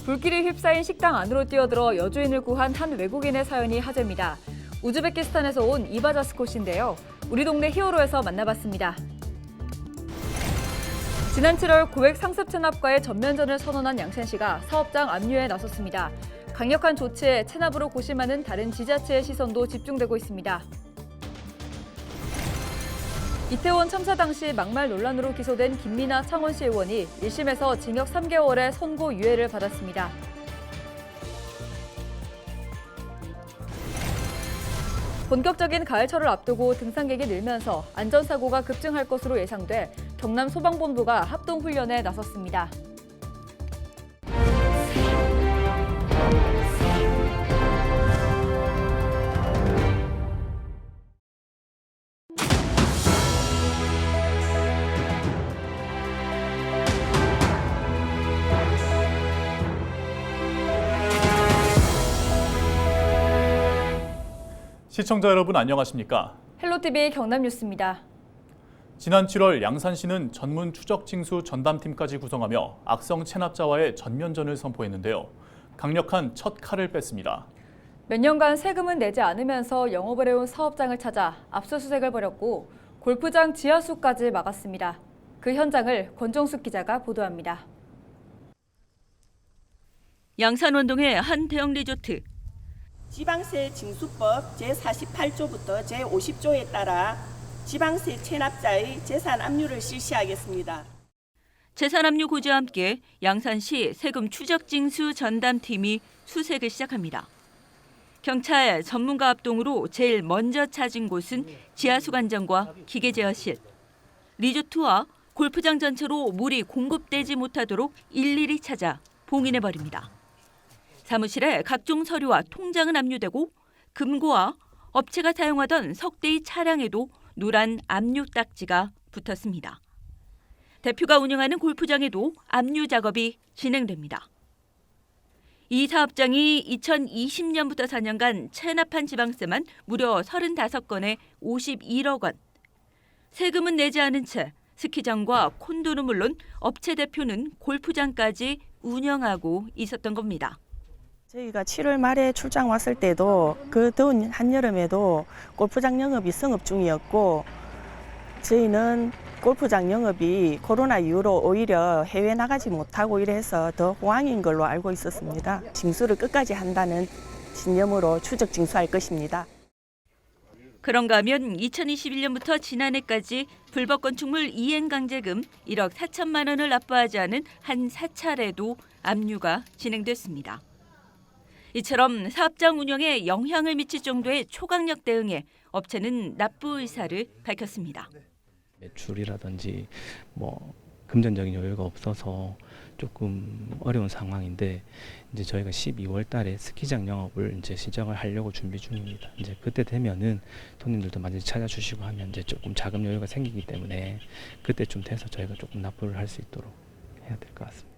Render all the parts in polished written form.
불길이 휩싸인 식당 안으로 뛰어들어 여주인을 구한 한 외국인의 사연이 화제입니다. 우즈베키스탄에서 온 이바자스코 씨인데요. 우리 동네 히어로에서 만나봤습니다. 지난 7월 고액 상습 체납과의 전면전을 선언한 양센 씨가 사업장 압류에 나섰습니다. 강력한 조치에 체납으로 고심하는 다른 지자체의 시선도 집중되고 있습니다. 이태원 참사 당시 막말 논란으로 기소된 김민아 창원시 의원이 1심에서 징역 3개월의 선고유예를 받았습니다. 본격적인 가을철을 앞두고 등산객이 늘면서 안전사고가 급증할 것으로 예상돼 경남소방본부가 합동훈련에 나섰습니다. 시청자 여러분 안녕하십니까? 헬로티비 경남뉴스입니다. 지난 7월 양산시는 전문 추적 징수 전담팀까지 구성하며 악성 체납자와의 전면전을 선포했는데요. 강력한 첫 칼을 뺐습니다. 몇 년간 세금은 내지 않으면서 영업을 해온 사업장을 찾아 압수수색을 벌였고 골프장 지하수까지 막았습니다. 그 현장을 권정숙 기자가 보도합니다. 양산원동의 한 대형 리조트. 지방세 징수법 제48조부터 제50조에 따라 지방세 체납자의 재산 압류를 실시하겠습니다. 재산 압류 고지와 함께 양산시 세금 추적 징수 전담팀이 수색을 시작합니다. 경찰 전문가 합동으로 제일 먼저 찾은 곳은 지하수 관정과 기계 제어실. 리조트와 골프장 전체로 물이 공급되지 못하도록 일일이 찾아 봉인해버립니다. 사무실에 각종 서류와 통장은 압류되고 금고와 업체가 사용하던 석대의 차량에도 노란 압류 딱지가 붙었습니다. 대표가 운영하는 골프장에도 압류 작업이 진행됩니다. 이 사업장이 2020년부터 4년간 체납한 지방세만 무려 35건에 51억 원. 세금은 내지 않은 채 스키장과 콘도는 물론 업체 대표는 골프장까지 운영하고 있었던 겁니다. 저희가 7월 말에 출장 왔을 때도 그 더운 한여름에도 골프장 영업이 성업 중이었고 저희는 골프장 영업이 코로나 이후로 오히려 해외 나가지 못하고 이래서 더 호황인 걸로 알고 있었습니다. 징수를 끝까지 한다는 신념으로 추적 징수할 것입니다. 그런가 하면 2021년부터 지난해까지 불법 건축물 이행 강제금 1억 4천만 원을 납부하지 않은 한 사찰에도 압류가 진행됐습니다. 이처럼 사업장 운영에 영향을 미칠 정도의 초강력 대응에 업체는 납부 의사를 밝혔습니다. 매출이라든지 금전적인 여유가 없어서 조금 어려운 상황인데 이제 저희가 12월 달에 스키장 영업을 이제 시작을 하려고 준비 중입니다. 이제 그때 되면은 손님들도 많이 찾아주시고 하면 이제 조금 자금 여유가 생기기 때문에 그때쯤 돼서 저희가 조금 납부를 할 수 있도록 해야 될 것 같습니다.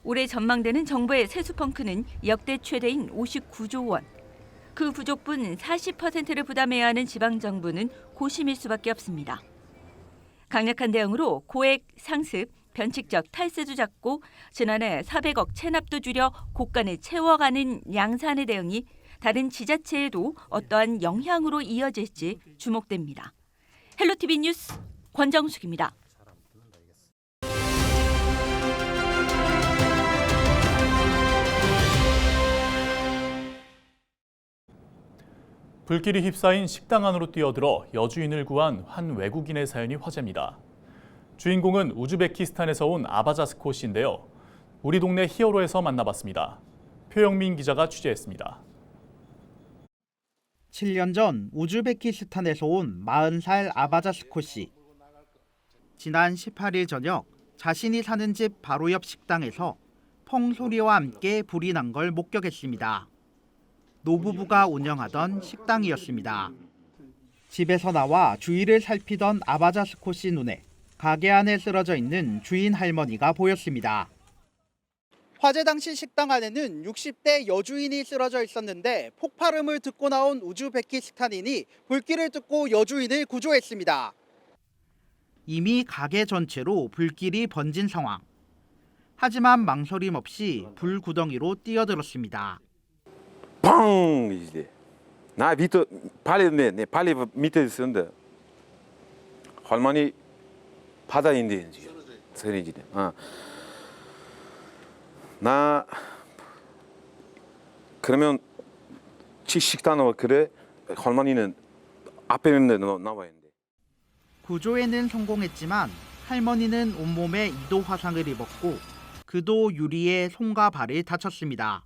올해 전망되는 정부의 세수 펑크는 역대 최대인 59조 원. 그 부족분 40%를 부담해야 하는 지방정부는 고심일 수밖에 없습니다. 강력한 대응으로 고액 상습, 변칙적 탈세도 잡고 지난해 400억 체납도 줄여 곳간을 채워가는 양산의 대응이 다른 지자체에도 어떠한 영향으로 이어질지 주목됩니다. 헬로티비 뉴스 권정숙입니다. 불길이 휩싸인 식당 안으로 뛰어들어 여주인을 구한 한 외국인의 사연이 화제입니다. 주인공은 우즈베키스탄에서 온 아바자스코 씨인데요. 우리 동네 히어로에서 만나봤습니다. 표영민 기자가 취재했습니다. 7년 전 우즈베키스탄에서 온 40살 아바자스코 씨. 지난 18일 저녁 자신이 사는 집 바로 옆 식당에서 펑 소리와 함께 불이 난 걸 목격했습니다. 노부부가 운영하던 식당이었습니다. 집에서 나와 주위를 살피던 아바자스코 씨 눈에 가게 안에 쓰러져 있는 주인 할머니가 보였습니다. 화재 당시 식당 안에는 60대 여주인이 쓰러져 있었는데 폭발음을 듣고 나온 우즈베키스탄인이 불길을 뜯고 여주인을 구조했습니다. 이미 가게 전체로 불길이 번진 상황. 하지만 망설임 없이 불구덩이로 뛰어들었습니다. 팡! 이제 나 밑에 발이 밑에 있었는데 할머니 바다인데 서리지네. 나 그러면 식당으로 그래 할머니는 앞에 있는데 나와야 돼. 구조에는 성공했지만 할머니는 온몸에 2도 화상을 입었고 그도 유리에 손과 발을 다쳤습니다.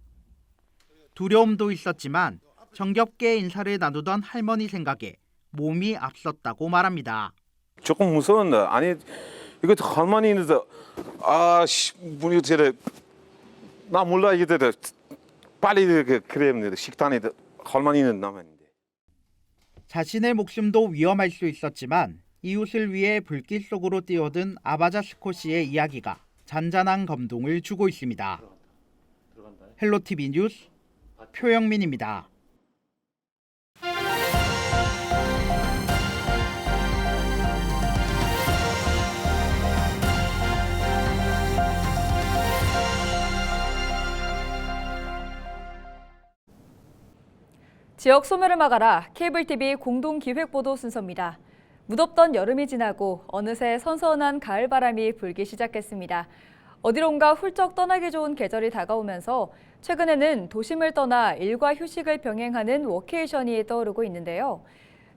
두려움도 있었지만 정겹게 인사를 나누던 할머니 생각에 몸이 앞섰다고 말합니다. 조금 무서운데 아니 이거 할머니는 분이 저래 나 몰라 이게 빨리 그래 식당에 할머니는 남았는데. 자신의 목숨도 위험할 수 있었지만 이웃을 위해 불길 속으로 뛰어든 아바자 스코시의 이야기가 잔잔한 감동을 주고 있습니다. 헬로티비 뉴스 표영민입니다. 지역 소멸을 막아라 케이블TV 공동기획보도 순서입니다. 무덥던 여름이 지나고 어느새 선선한 가을바람이 불기 시작했습니다. 어디론가 훌쩍 떠나기 좋은 계절이 다가오면서 최근에는 도심을 떠나 일과 휴식을 병행하는 워케이션이 떠오르고 있는데요.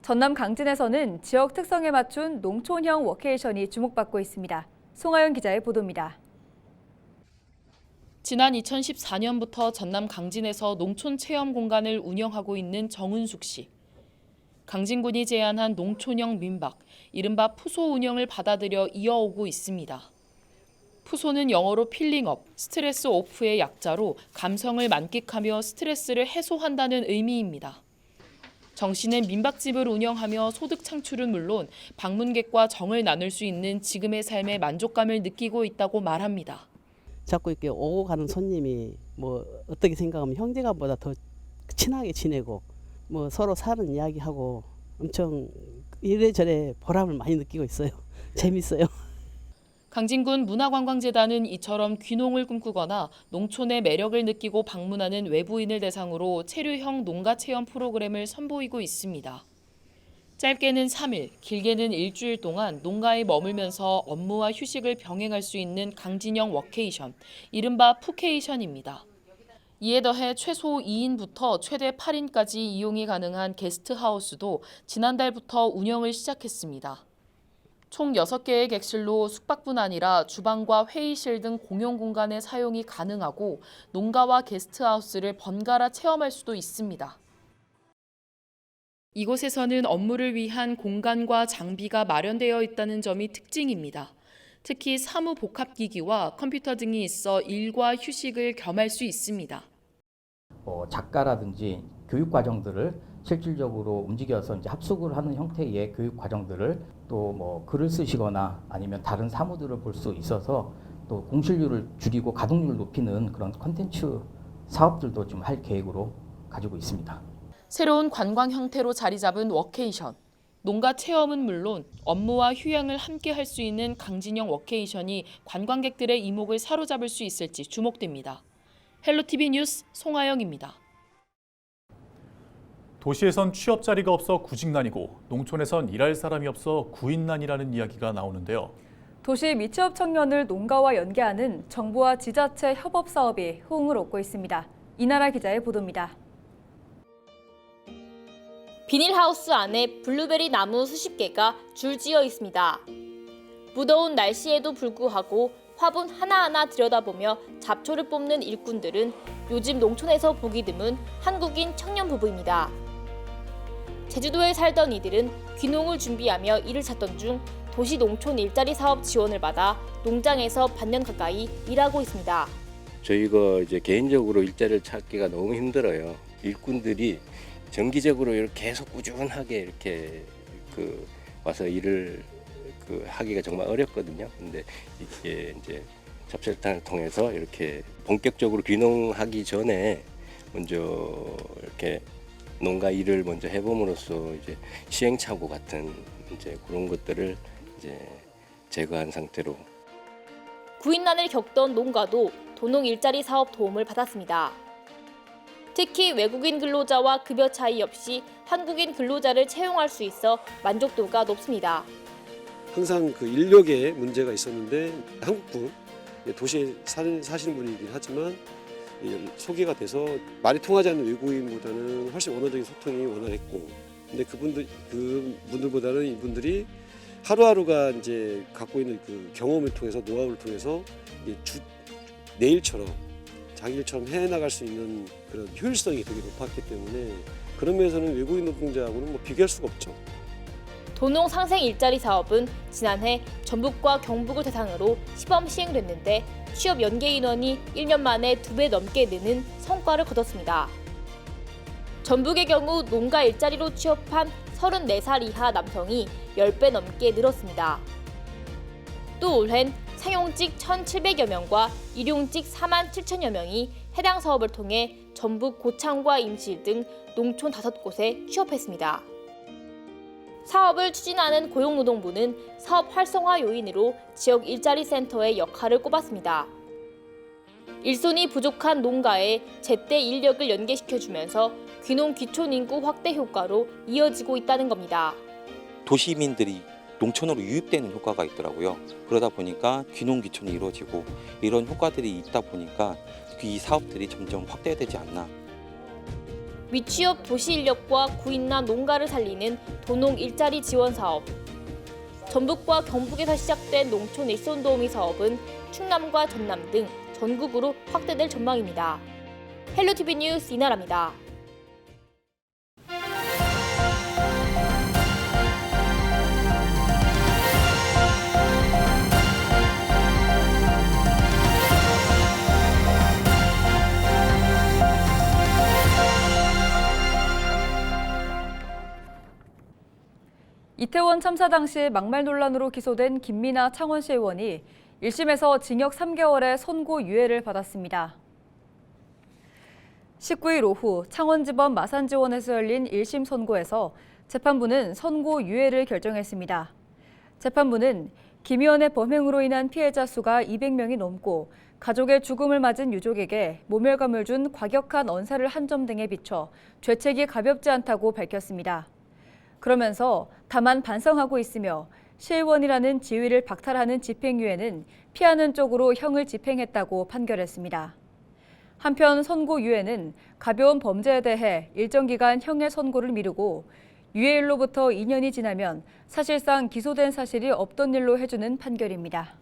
전남 강진에서는 지역 특성에 맞춘 농촌형 워케이션이 주목받고 있습니다. 송하연 기자의 보도입니다. 지난 2014년부터 전남 강진에서 농촌 체험 공간을 운영하고 있는 정은숙 씨. 강진군이 제안한 농촌형 민박, 이른바 푸소 운영을 받아들여 이어오고 있습니다. 푸소는 영어로 필링업, 스트레스 오프의 약자로 감성을 만끽하며 스트레스를 해소한다는 의미입니다. 정 씨는 민박집을 운영하며 소득 창출은 물론 방문객과 정을 나눌 수 있는 지금의 삶에 만족감을 느끼고 있다고 말합니다. 자꾸 이렇게 오고 가는 손님이 뭐 어떻게 생각하면 형제가보다 더 친하게 지내고 뭐 서로 사는 이야기하고 엄청 이래저래 보람을 많이 느끼고 있어요. 재밌어요. 강진군 문화관광재단은 이처럼 귀농을 꿈꾸거나 농촌의 매력을 느끼고 방문하는 외부인을 대상으로 체류형 농가 체험 프로그램을 선보이고 있습니다. 짧게는 3일, 길게는 일주일 동안 농가에 머물면서 업무와 휴식을 병행할 수 있는 강진형 워케이션, 이른바 푸케이션입니다. 이에 더해 최소 2인부터 최대 8인까지 이용이 가능한 게스트하우스도 지난달부터 운영을 시작했습니다. 총 6개의 객실로 숙박뿐 아니라 주방과 회의실 등 공용 공간의 사용이 가능하고 농가와 게스트하우스를 번갈아 체험할 수도 있습니다. 이곳에서는 업무를 위한 공간과 장비가 마련되어 있다는 점이 특징입니다. 특히 사무 복합기기와 컴퓨터 등이 있어 일과 휴식을 겸할 수 있습니다. 작가라든지 교육 과정들을 실질적으로 움직여서 이제 합숙을 하는 형태의 교육 과정들을 또 뭐 글을 쓰시거나 아니면 다른 사무들을 볼 수 있어서 또 공실률을 줄이고 가동률을 높이는 그런 콘텐츠 사업들도 좀 할 계획으로 가지고 있습니다. 새로운 관광 형태로 자리 잡은 워케이션. 농가 체험은 물론 업무와 휴양을 함께 할 수 있는 강진형 워케이션이 관광객들의 이목을 사로잡을 수 있을지 주목됩니다. 헬로티비 뉴스 송하영입니다. 도시에선 취업 자리가 없어 구직난이고 농촌에선 일할 사람이 없어 구인난이라는 이야기가 나오는데요. 도시 미취업 청년을 농가와 연계하는 정부와 지자체 협업 사업이 호응을 얻고 있습니다. 이나라 기자의 보도입니다. 비닐하우스 안에 블루베리 나무 수십 개가 줄지어 있습니다. 무더운 날씨에도 불구하고 화분 하나하나 들여다보며 잡초를 뽑는 일꾼들은 요즘 농촌에서 보기 드문 한국인 청년 부부입니다. 제주도에 살던 이들은 귀농을 준비하며 일을 찾던 중 도시 농촌 일자리 사업 지원을 받아 농장에서 반년 가까이 일하고 있습니다. 저희가 이제 개인적으로 일자리를 찾기가 너무 힘들어요. 일꾼들이 정기적으로 이렇게 계속 꾸준하게 이렇게 와서 일을 하기가 정말 어렵거든요. 근데 이게 이제 잡설단을 통해서 이렇게 본격적으로 귀농하기 전에 먼저 이렇게 농가 일을 먼저 해봄으로써 이제 시행착오 같은 이제 그런 것들을 이제 제거한 상태로. 구인난을 겪던 농가도 도농 일자리 사업 도움을 받았습니다. 특히 외국인 근로자와 급여 차이 없이 한국인 근로자를 채용할 수 있어 만족도가 높습니다. 항상 그 인력에 문제가 있었는데 한국분, 도시에 사시는 분이긴 하지만 소개가 돼서 말이 통하지 않는 외국인보다는 훨씬 언어적인 소통이 원활했고, 근데 그분들보다는 이분들이 하루하루가 이제 갖고 있는 그 경험을 통해서 노하우를 통해서 내 일처럼 자기 일처럼 해나갈 수 있는 그런 효율성이 되게 높았기 때문에 그런 면에서는 외국인 노동자하고는 뭐 비교할 수가 없죠. 도농 상생 일자리 사업은 지난해 전북과 경북을 대상으로 시범 시행됐는데 취업 연계 인원이 1년 만에 2배 넘게 느는 성과를 거뒀습니다. 전북의 경우 농가 일자리로 취업한 34살 이하 남성이 10배 넘게 늘었습니다. 또 올해는 상용직 1,700여 명과 일용직 4만 7천여 명이 해당 사업을 통해 전북 고창과 임실 등 농촌 5곳에 취업했습니다. 사업을 추진하는 고용노동부는 사업 활성화 요인으로 지역 일자리 센터의 역할을 꼽았습니다. 일손이 부족한 농가에 제때 인력을 연계시켜주면서 귀농 귀촌 인구 확대 효과로 이어지고 있다는 겁니다. 도시민들이 농촌으로 유입되는 효과가 있더라고요. 그러다 보니까 귀농 귀촌이 이루어지고 이런 효과들이 있다 보니까 이 사업들이 점점 확대되지 않나. 미취업 도시 인력과 구인난 농가를 살리는 도농 일자리 지원 사업. 전북과 경북에서 시작된 농촌 일손 도우미 사업은 충남과 전남 등 전국으로 확대될 전망입니다. 헬로티비 뉴스 이나라입니다. 이태원 참사 당시 막말 논란으로 기소된 김민아 창원시 의원이 1심에서 징역 3개월의 선고유예를 받았습니다. 19일 오후 창원지법 마산지원에서 열린 1심 선고에서 재판부는 선고유예를 결정했습니다. 재판부는 김 의원의 범행으로 인한 피해자 수가 200명이 넘고 가족의 죽음을 맞은 유족에게 모멸감을 준 과격한 언사를 한 점 등에 비춰 죄책이 가볍지 않다고 밝혔습니다. 그러면서 다만 반성하고 있으며 시의원이라는 지위를 박탈하는 집행유예는 피하는 쪽으로 형을 집행했다고 판결했습니다. 한편 선고유예는 가벼운 범죄에 대해 일정 기간 형의 선고를 미루고 유예일로부터 2년이 지나면 사실상 기소된 사실이 없던 일로 해주는 판결입니다.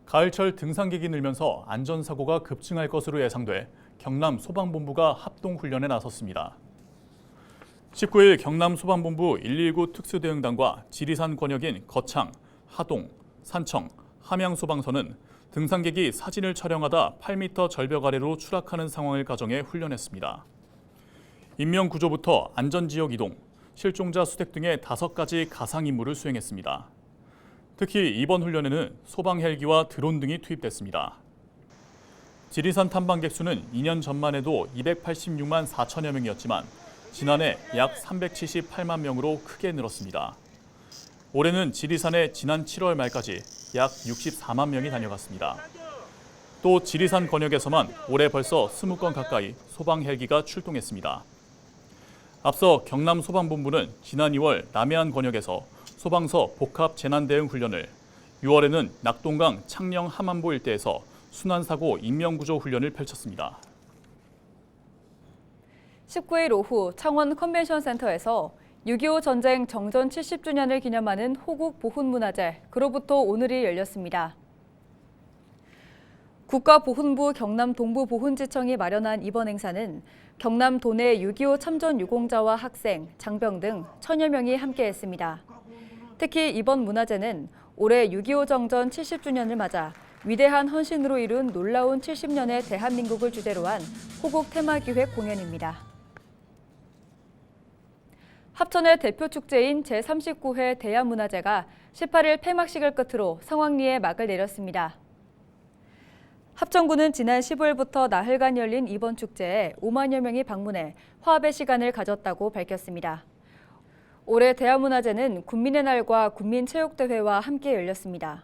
가을철 등산객이 늘면서 안전사고가 급증할 것으로 예상돼 경남 소방본부가 합동훈련에 나섰습니다. 19일 경남 소방본부 119 특수대응단과 지리산 권역인 거창, 하동, 산청, 함양소방서는 등산객이 사진을 촬영하다 8m 절벽 아래로 추락하는 상황을 가정해 훈련했습니다. 인명구조부터 안전지역 이동, 실종자 수색 등의 5가지 가상 임무를 수행했습니다. 특히 이번 훈련에는 소방 헬기와 드론 등이 투입됐습니다. 지리산 탐방객 수는 2년 전만 해도 286만 4천여 명이었지만 지난해 약 378만 명으로 크게 늘었습니다. 올해는 지리산에 지난 7월 말까지 약 64만 명이 다녀갔습니다. 또 지리산 권역에서만 올해 벌써 20건 가까이 소방 헬기가 출동했습니다. 앞서 경남 소방본부는 지난 2월 남해안 권역에서 소방서 복합 재난대응 훈련을, 6월에는 낙동강 창녕 함안보 일대에서 순환사고 인명구조 훈련을 펼쳤습니다. 19일 오후 창원 컨벤션센터에서 6.25 전쟁 정전 70주년을 기념하는 호국 보훈문화제, 그로부터 오늘이 열렸습니다. 국가보훈부 경남 동부보훈지청이 마련한 이번 행사는 경남 도내 6.25 참전 유공자와 학생, 장병 등 1000여 명이 함께했습니다. 특히 이번 문화제는 올해 6.25 정전 70주년을 맞아 위대한 헌신으로 이룬 놀라운 70년의 대한민국을 주제로 한 호국 테마기획 공연입니다. 합천의 대표 축제인 제39회 대야문화제가 18일 폐막식을 끝으로 성황리에 막을 내렸습니다. 합천구는 지난 15일부터 나흘간 열린 이번 축제에 5만여 명이 방문해 화합의 시간을 가졌다고 밝혔습니다. 올해 대한문화제는 군민의 날과 군민체육대회와 함께 열렸습니다.